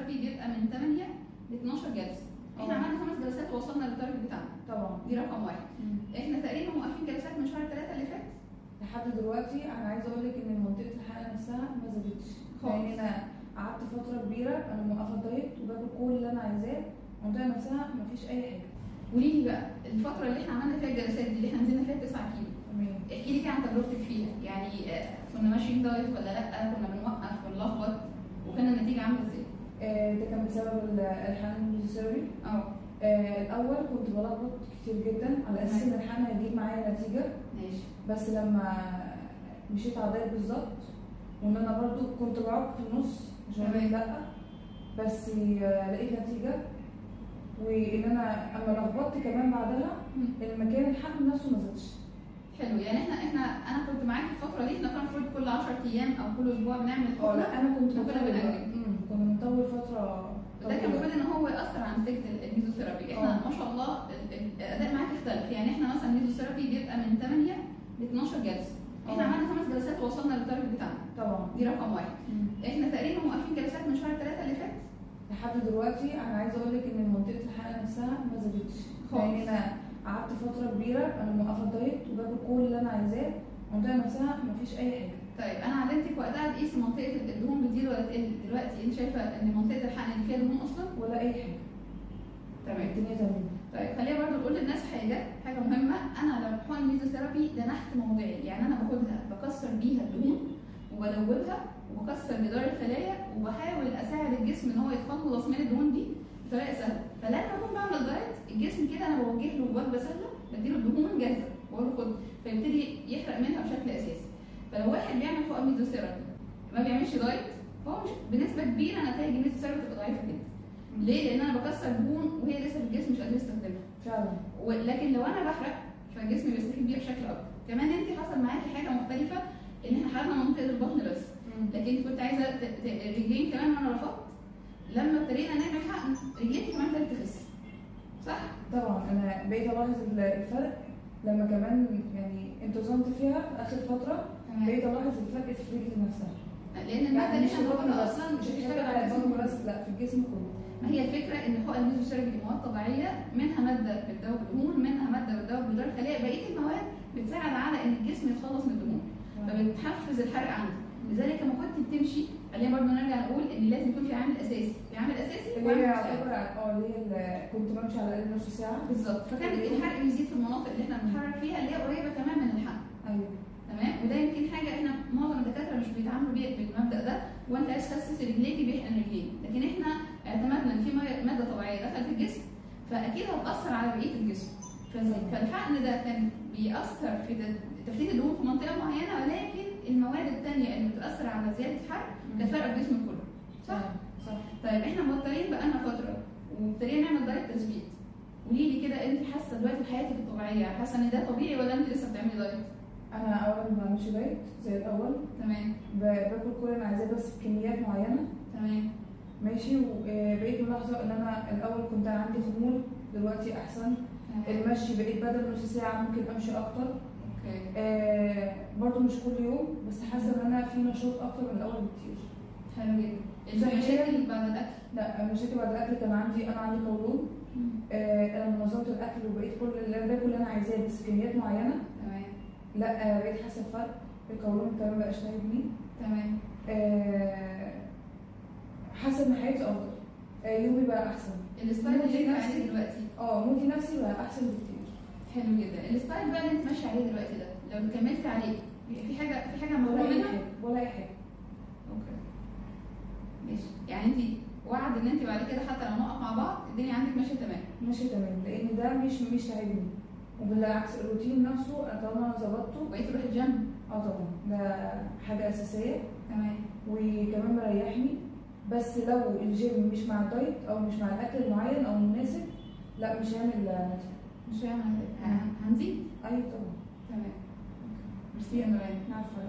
ثيرابي بيبقى من 8 ل 12 جلسه. احنا عملنا 5 جلسات ووصلنا للتارجت بتاعنا طبعا. دي رقم واحد. احنا تقريبا موقفين جلسات من شهر 3 اللي فات لحد دلوقتي. انا عايزه اقول لك ان منطقه الحلقه نفسها ما زادتش، لان انا قعدت فتره كبيره انا موقفه الدايت وباكل كل اللي انا عايزاه، المنطقه نفسها ما فيش اي حاجه. قولي لي بقى الفتره اللي احنا عملنا فيها الجلسات دي اللي احنا نزلنا فيها 9 كيلو، تمام، احكي لي كده عن تجربتك فيها. يعني كنا ماشيين دايت ولا لا، كنا بنوقف ونلخبط، وكان النتيجه عامله ازاي؟ ده كان بسبب الحقن الميزوثيرابي. الاول كنت بلخبط كتير جدا على اساس ان الحقن هيجيب معايا نتيجه، ماشي، بس لما مشيت على الدايت بالظبط، وان انا برضو كنت بعك في النص مش هقول لا، بس لقيت نتيجه. وان انا اما لخبطت كمان بعدها المكان الحقن نفسه ما زادش. حلو. يعني انا كنت معاكي الفتره دي، احنا كان المفروض كل 10 ايام او كل اسبوع بنعمل حقنه. لا انا كنت كنا بنطول فتره. ده كان المفروض ان هو ياثر على نتيجه الميزوثيرابي. احنا ما شاء الله الاداء معاك اختلف. يعني احنا مثلا الميزوثيرابي بيبقى من 8 ل 12 جلسه. احنا عملنا 5 جلسات ووصلنا للتارجت بتاعنا طبعا دي رقم واحد. احنا تقريبا موقفين جلسات من شهر 3 اللي فات لحد دلوقتي. انا عايزه اقول لك ان منطقه الحلقه نفسها ما زادتش، لان انا قعدت فتره كبيره انا موقفه الدايت وباكل كل اللي انا عايزاه، المنطقه نفسها ما فيش اي حاجه. طيب انا علمتك وقتها تقيس منطقه الدهون بتزيد ولا تقل. دلوقتي انت شايفه ان منطقه الحقن اللي فيها دهون اصلا ولا اي حاجه؟ تمام، الدنيا تمام. طيب خلينا برضو نقول للناس حاجه مهمه. انا لما بحقن الميزوثيرابي ده نحت موضعي، يعني انا باخدها بكسر بيها الدهون وبدوبها وبكسر جدار الخلايا وبحاول اساعد الجسم ان هو يتخلص من الدهون دي بطريقه سهله. فلما اكون بعمل دايت الجسم كده انا بوجه له وجبه سهله، بديله الدهون جاهزه واقول له خد، فيبتدي يحرق منها بشكل اساسي. فلو واحد بيعمل حقن ميزوثيرابي ما بيعملش دايت، فهو مش بنسبه كبيره نتائج الميزوثيرابي بتبقى ضعيفه جدا. ليه؟ لان انا بكسر دهون وهي لسه في الجسم مش قادر يستخدمها فعلا. لكن لو انا بحرق فالجسم بيستفيد بيها بشكل اكبر. كمان انت حصل معاكي حاجه مختلفه، ان احنا حرقنا منطقه البطن بس، لكن انت كنت عايزه رجلين كمان وانا رفضت. لما ابتدينا نعمل حقن رجليني كمان ابتدت تخس، صح؟ طبعا انا بقيت الاحظ الفرق لما كمان يعني انتظمت فيها في اخر فتره. بقيت الاحظ الفرق في رجلي نفسها، لان الماده اللي احنا بناخدها اصلا مش بتشتغل على الجسم بس، لا في الجسم كله. ما هي الفكره ان حقن الميزوثيرابي دي مواد طبيعيه، منها ماده بتذوب الدهون، منها ماده بتذوب جدار الخلايا، بقيه المواد بتساعد على ان الجسم يتخلص من الدهون، فبتحفز الحرق عنده. لذلك لما كنت بتمشي، خلينا برضه نرجع نقول ان لازم يكون في عامل اساسي، اللي هي يعتبر اللي كنت بمشي على الاقل نص ساعه بالظبط. فكان الحرق بيزيد في المناطق اللي احنا بنتحرك فيها اللي هي قريبه كمان من الحقن. ايوه تمام. وده يمكن حاجه احنا معظم الدكاتره مش بيتعاملوا بيها بالمبدا ده، وانت عايز تخسس رجليكي بيحقن رجليك، لكن احنا اعتمدنا ان في ماده طبيعيه دخلت الجسم فاكيد هتاثر على بقيه الجسم. فالحقن ده كان بيأثر في تفتيت الدهون في منطقه معينه، ولكن المواد الثانيه اللي بتأثر على زياده الحرق كانت فارقه في الجسم كله، صح؟ صح. طيب احنا مبطلين بقالنا فتره وابتدينا نعمل دايت تثبيت. قولي لي كده، انت حاسه دلوقتي في حياتك الطبيعيه حاسه ان ده طبيعي ولا انت لسه بتعملي دايت؟ انا اولا ما بعملش دايت زي الاول. تمام. باكل كل اللي انا عايزاه بس بكميات معينه. تمام. ماشي. وبقيت ملاحظه ان انا الاول كنت عندي خمول، دلوقتي احسن. المشي بقيت بدل نص ساعه ممكن امشي اكتر. اوكي. برضو مش كل يوم، بس حاسه ان انا في نشاط اكتر من الاول بكتير. حلو جدا. المشاكل بعد الاكل؟ لا المشاكل بعد الاكل كان عندي قولون. انا نظمت الاكل وبقيت كل اللي انا باكل اللي انا عايزاه بس كميات معينه. تمام. لا بقيت حاسه بفرق، القولون كمان بقاش تعبني. تمام. حاسه ان حياتي افضل، يومي بقى احسن. الستايل اللي انت عليه دلوقتي مودي نفسي بقى احسن بكتير. حلو جدا. الستايل بقى اللي انت ماشيه عليه دلوقتي ده لو كملت عليه في حاجه مهمه منها؟ ولا اي حاجه. اوكي ماشي. يعني انت وعد ان انت بعد كده حتى لو نقف مع بعض الدنيا عندك ماشيه تمام؟ ماشيه تمام، لان ده مش تعبني، وبالعكس الروتين نفسه طالما انا ظبطته. بقيت تروح الجيم؟ طبعا ده حاجه اساسيه. تمام. وكمان مريحني، بس لو الجيم مش مع الدايت او مش مع الاكل المعين او المناسب لا مش هيعمل نتيجه. مش هيعمل هنزيد؟ ايوه طبعا. تمام. ميرسي يا نوران. عارفه.